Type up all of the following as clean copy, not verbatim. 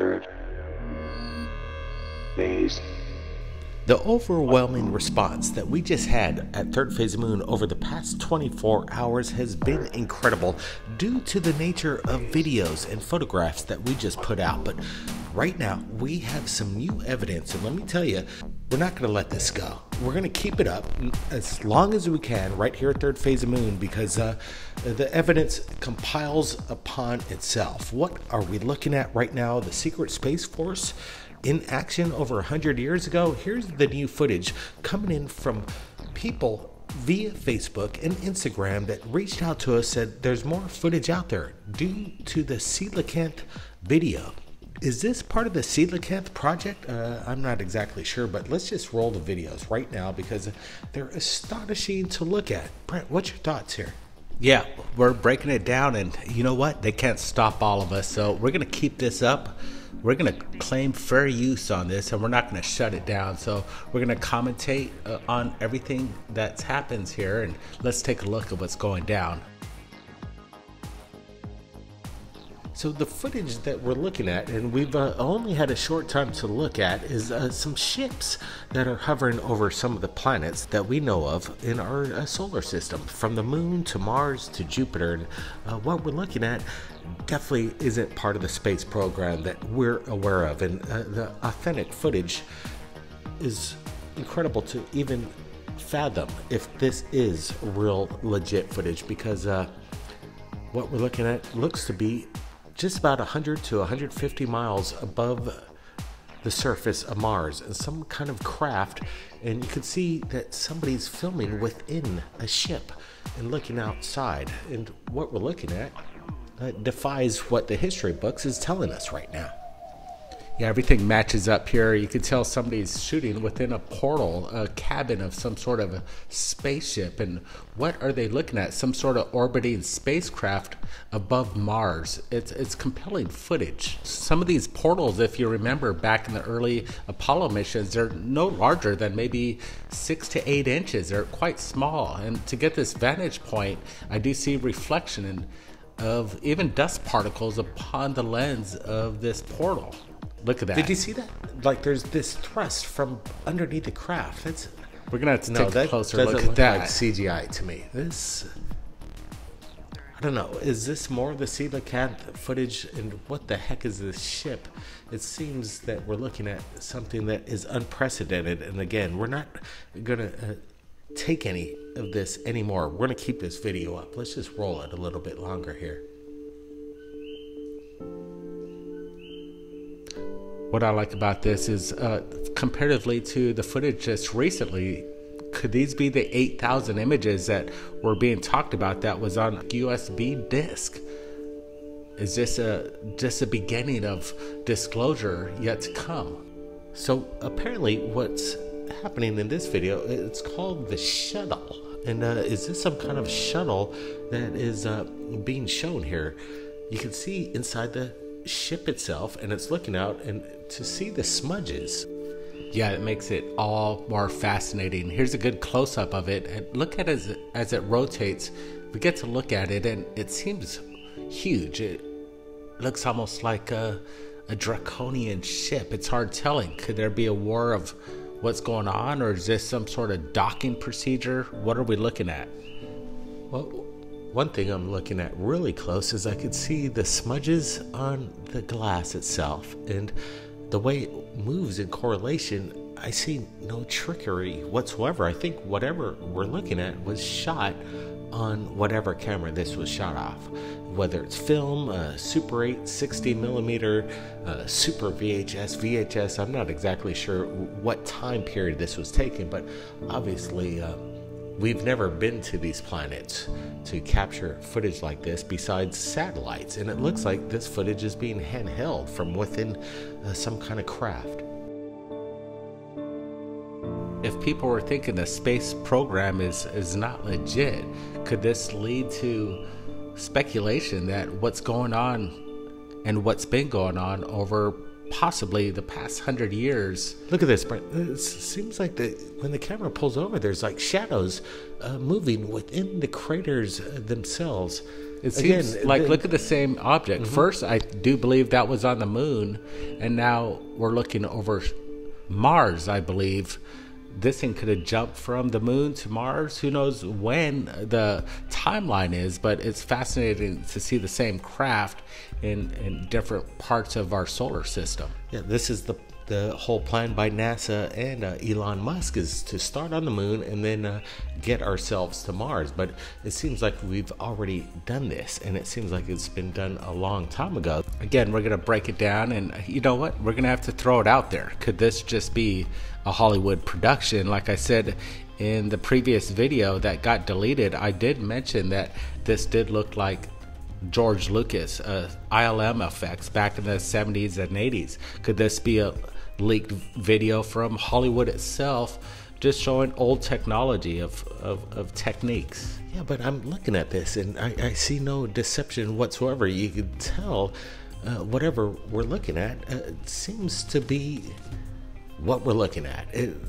Third phase. The overwhelming response that we just had at Third Phase Moon over the past 24 hours has been incredible due to the nature of videos and photographs that we just put out. But right now, we have some new evidence, and let me tell you, we're not going to let this go. We're going to keep it up as long as we can right here at Third Phase of Moon because the evidence compiles upon itself. What are we looking at right now? The Secret Space Force in action over 100 years ago. Here's the new footage coming in from people via Facebook and Instagram that reached out to us, said there's more footage out there due to the coelacanth video. Is this part of the coelacanth project? I'm not exactly sure, but let's just roll the videos right now because they're astonishing to look at. Brent, what's your thoughts here? Yeah, we're breaking it down, and you know what? They can't stop all of us, so we're going to keep this up. We're going to claim fair use on this, and we're not going to shut it down. So we're going to commentate on everything that happens here, and let's take a look at what's going down. So the footage that we're looking at, and we've only had a short time to look at, is some ships that are hovering over some of the planets that we know of in our solar system, from the moon to Mars to Jupiter. And what we're looking at definitely isn't part of the space program that we're aware of. And the authentic footage is incredible to even fathom if this is real legit footage, because what we're looking at looks to be just about 100 to 150 miles above the surface of Mars, and some kind of craft, and you can see that somebody's filming within a ship and looking outside. And what we're looking at defies what the history books is telling us right now. Yeah, everything matches up here. You can tell somebody's shooting within a portal, a cabin of some sort of a spaceship. And what are they looking at? Some sort of orbiting spacecraft above Mars. It's compelling footage. Some of these portals, if you remember back in the early Apollo missions, they're no larger than maybe 6 to 8 inches. They're quite small. And to get this vantage point, I do see reflection of even dust particles upon the lens of this portal. Look at that. Did you see that? Like, there's this thrust from underneath the craft. We're gonna have to take a closer look at that. Like CGI to me. This, I don't know. Is this more of the coelacanth footage? And what the heck is this ship? It seems that we're looking at something that is unprecedented. And again, we're not gonna take any of this anymore. We're gonna keep this video up. Let's just roll it a little bit longer here. What I like about this is, comparatively to the footage just recently, could these be the 8,000 images that were being talked about that was on USB disk? Is this just a beginning of disclosure yet to come? So apparently what's happening in this video, it's called the shuttle. And is this some kind of shuttle that is being shown here? You can see inside the ship itself, and it's looking out, and to see the smudges. Yeah, it makes it all more fascinating. Here's a good close-up of it, and look at it as it rotates. We get to look at it, and it seems huge. It looks almost like a draconian ship. It's hard telling. Could there be a war of what's going on, or is this some sort of docking procedure? What are we looking at? Well, one thing I'm looking at really close is I could see the smudges on the glass itself, and the way it moves in correlation, I see no trickery whatsoever. I think whatever we're looking at was shot on whatever camera this was shot off, whether it's film, Super 8, 60 millimeter, Super VHS. I'm not exactly sure what time period this was taken, but obviously we've never been to these planets to capture footage like this besides satellites, and it looks like this footage is being handheld from within some kind of craft. If people were thinking the space program is not legit, could this lead to speculation that what's going on and what's been going on over possibly the past 100 years? Look at this, Brent. It seems like when the camera pulls over, there's like shadows moving within the craters themselves. It seems like, look at the same object. First, I do believe that was on the moon, and now we're looking over Mars, I believe. This thing could have jumped from the moon to Mars. Who knows when the timeline is, but it's fascinating to see the same craft in different parts of our solar system. Yeah, this is the whole plan by NASA and Elon Musk is to start on the moon and then get ourselves to Mars. But it seems like we've already done this, and it seems like it's been done a long time ago. Again, we're going to break it down, and you know what? We're going to have to throw it out there. Could this just be a Hollywood production? Like I said in the previous video that got deleted, I did mention that this did look like George Lucas, ILM effects back in the 70s and 80s. Could this be a leaked video from Hollywood itself, just showing old technology of techniques? Yeah, but I'm looking at this and I see no deception whatsoever. You can tell whatever we're looking at seems to be what we're looking at.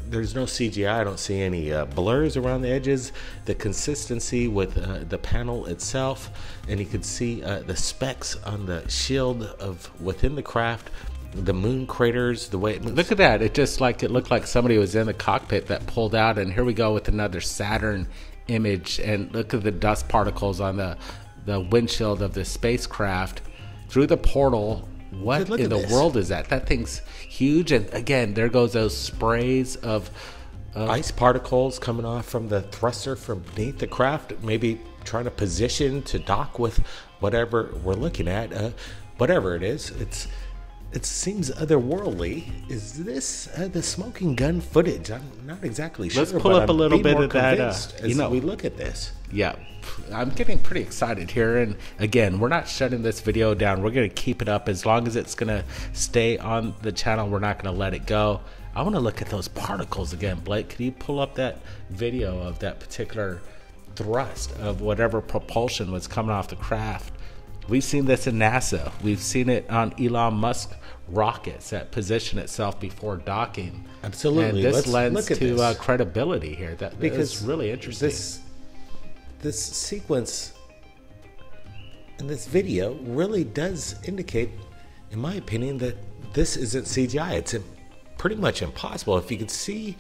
There's no CGI. I don't see any blurs around the edges. The consistency with the panel itself, and you can see the specks on the shield of within the craft, the moon craters, the way it moves. Look at that. It looked like somebody was in the cockpit that pulled out, and here we go with another Saturn image, and look at the dust particles on the windshield of the spacecraft through the portal. What in the world is that? That thing's huge. And again, there goes those sprays of ice particles coming off from the thruster from beneath the craft, maybe trying to position to dock with whatever we're looking at. Whatever it is, it seems otherworldly. Is this the smoking gun footage? I'm not exactly sure. Let's pull up a little bit of that as we look at this. Yeah, I'm getting pretty excited here. And again, we're not shutting this video down. We're going to keep it up as long as it's going to stay on the channel. We're not going to let it go. I want to look at those particles again. Blake, could you pull up that video of that particular thrust of whatever propulsion was coming off the craft? We've seen this in NASA. We've seen it on Elon Musk rockets that position itself before docking. Absolutely. And this lends to credibility here. That is really interesting. This sequence in this video really does indicate, in my opinion, that this isn't CGI. It's pretty much impossible. If you could see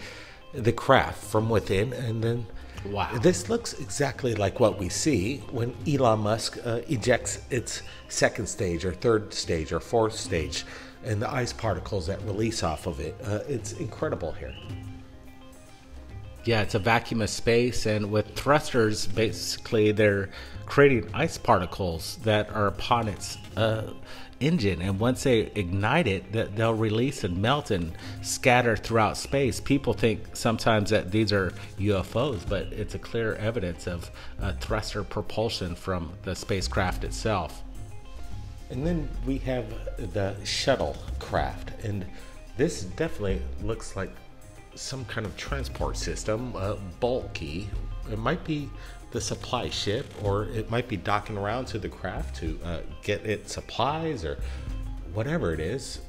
the craft from within, and then wow, this looks exactly like what we see when Elon Musk ejects its second stage or third stage or fourth stage, and the ice particles that release off of it. It's incredible here. Yeah, it's a vacuum of space, and with thrusters, basically they're creating ice particles that are upon its engine, and once they ignite it, they'll release and melt and scatter throughout space. People think sometimes that these are UFOs, but it's a clear evidence of thruster propulsion from the spacecraft itself. And then we have the shuttle craft, and this definitely looks like some kind of transport system, bulky. It might be the supply ship, or it might be docking around to the craft to get it supplies or whatever it is.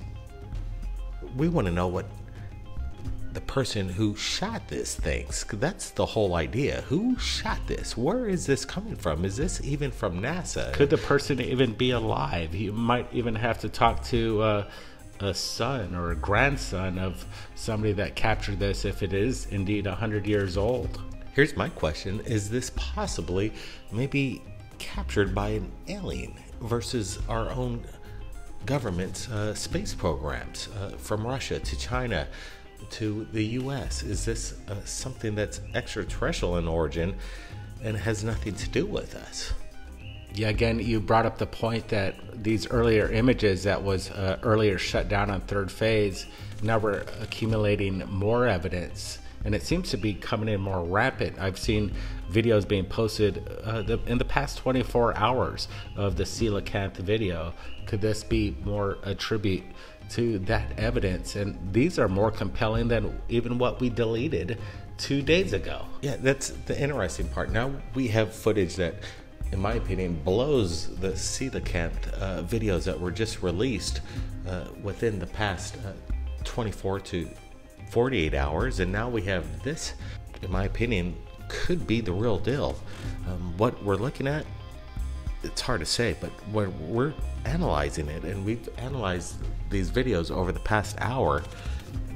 We want to know what the person who shot this thinks. That's the whole idea. Who shot this? Where is this coming from? Is this even from NASA? Could the person even be alive? You might even have to talk to a son or a grandson of somebody that captured this, if it is indeed 100 years old. Here's my question. Is this possibly maybe captured by an alien versus our own government's space programs from Russia to China to the US? Is this something that's extraterrestrial in origin and has nothing to do with us? Yeah, again, you brought up the point that these earlier images that was earlier shut down on third phase, now we're accumulating more evidence, and it seems to be coming in more rapid. I've seen videos being posted in the past 24 hours of the coelacanth video. Could this be more a tribute to that evidence? And these are more compelling than even what we deleted 2 days ago. Yeah, that's the interesting part. Now we have footage that, in my opinion, blows the coelacanth videos that were just released within the past 24 to 48 hours. And now we have this, in my opinion, could be the real deal. What we're looking at it's hard to say, but when we're analyzing it, and we've analyzed these videos over the past hour,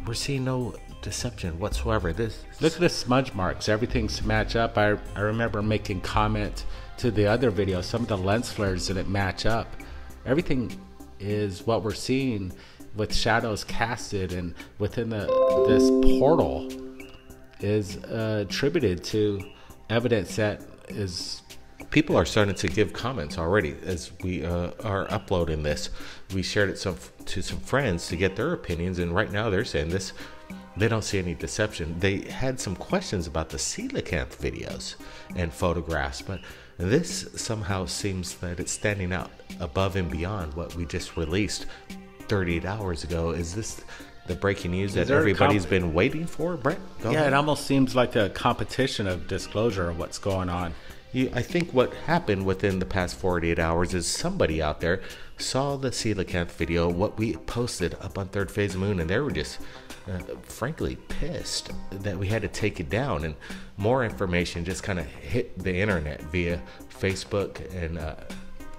we're seeing no deception whatsoever. Look at the smudge marks. Everything's match up. I remember making comment to the other video. Some of the lens flares didn't match up. Everything is what we're seeing with shadows casted and within this portal is attributed to evidence that is. People are starting to give comments already as we are uploading this. We shared it to some friends to get their opinions, and right now they're saying this. They don't see any deception. They had some questions about the coelacanth videos and photographs, but this somehow seems that it's standing out above and beyond what we just released 38 hours ago. Is this the breaking news that everybody's been waiting for, Brent? Go ahead. It almost seems like a competition of disclosure of what's going on. I think what happened within the past 48 hours is somebody out there saw the coelacanth video, what we posted up on Third Phase Moon, and they were just frankly pissed that we had to take it down, and more information just kind of hit the internet via Facebook and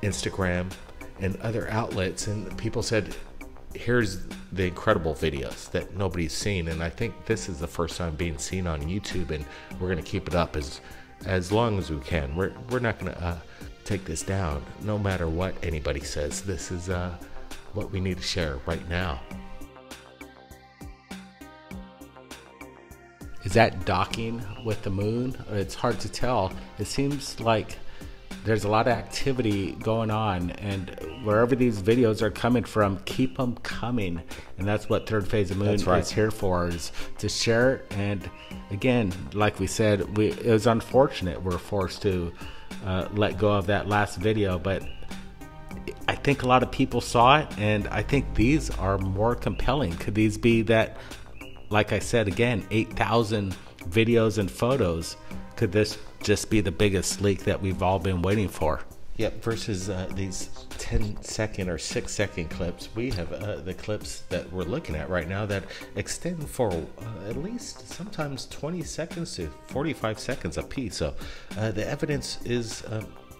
Instagram and other outlets, and people said, here's the incredible videos that nobody's seen. And I think this is the first time being seen on YouTube, and we're going to keep it up as long as we can. We're not going to take this down no matter what anybody says. This is what we need to share right now. Is that docking with the moon? It's hard to tell. It seems like there's a lot of activity going on, and wherever these videos are coming from, keep them coming. And that's what Third Phase of Moon is here for, is to share it. And again, like we said, it was unfortunate we're forced to let go of that last video, but I think a lot of people saw it, and I think these are more compelling. Could these be that, like I said again, 8,000 videos and photos? Could this just be the biggest leak that we've all been waiting for? Yep, versus these 10-second or 6-second clips. We have the clips that we're looking at right now that extend for at least sometimes 20 seconds to 45 seconds a piece. So the evidence is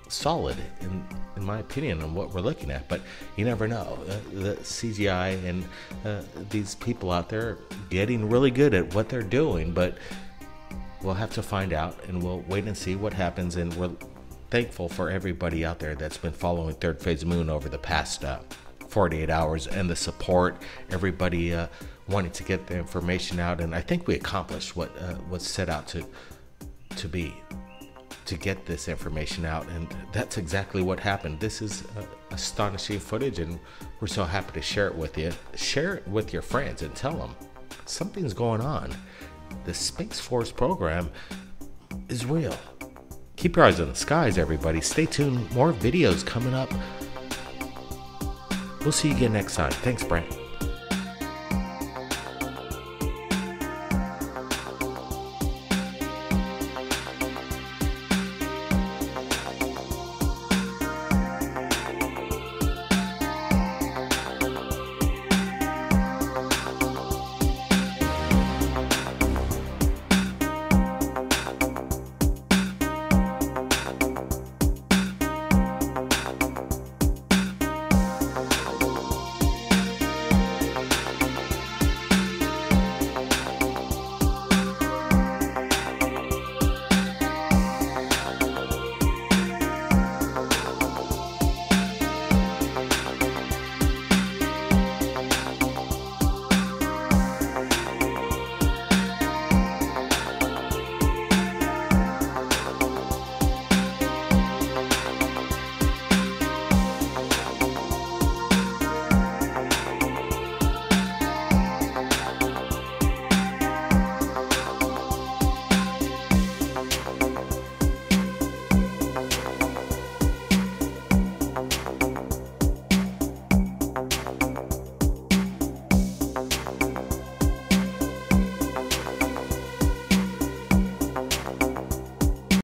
solid, in my opinion, on what we're looking at. But you never know. The CGI and these people out there getting really good at what they're doing, but we'll have to find out, and we'll wait and see what happens. And we're thankful for everybody out there that's been following Third Phase Moon over the past 48 hours, and the support, everybody wanting to get the information out. And I think we accomplished what was set out to be, to get this information out, and that's exactly what happened. This is astonishing footage, and we're so happy to share it with you. Share it with your friends and tell them something's going on. The Space Force program is real. Keep your eyes on the skies, everybody. Stay tuned. More videos coming up. We'll see you again next time. Thanks, Brent.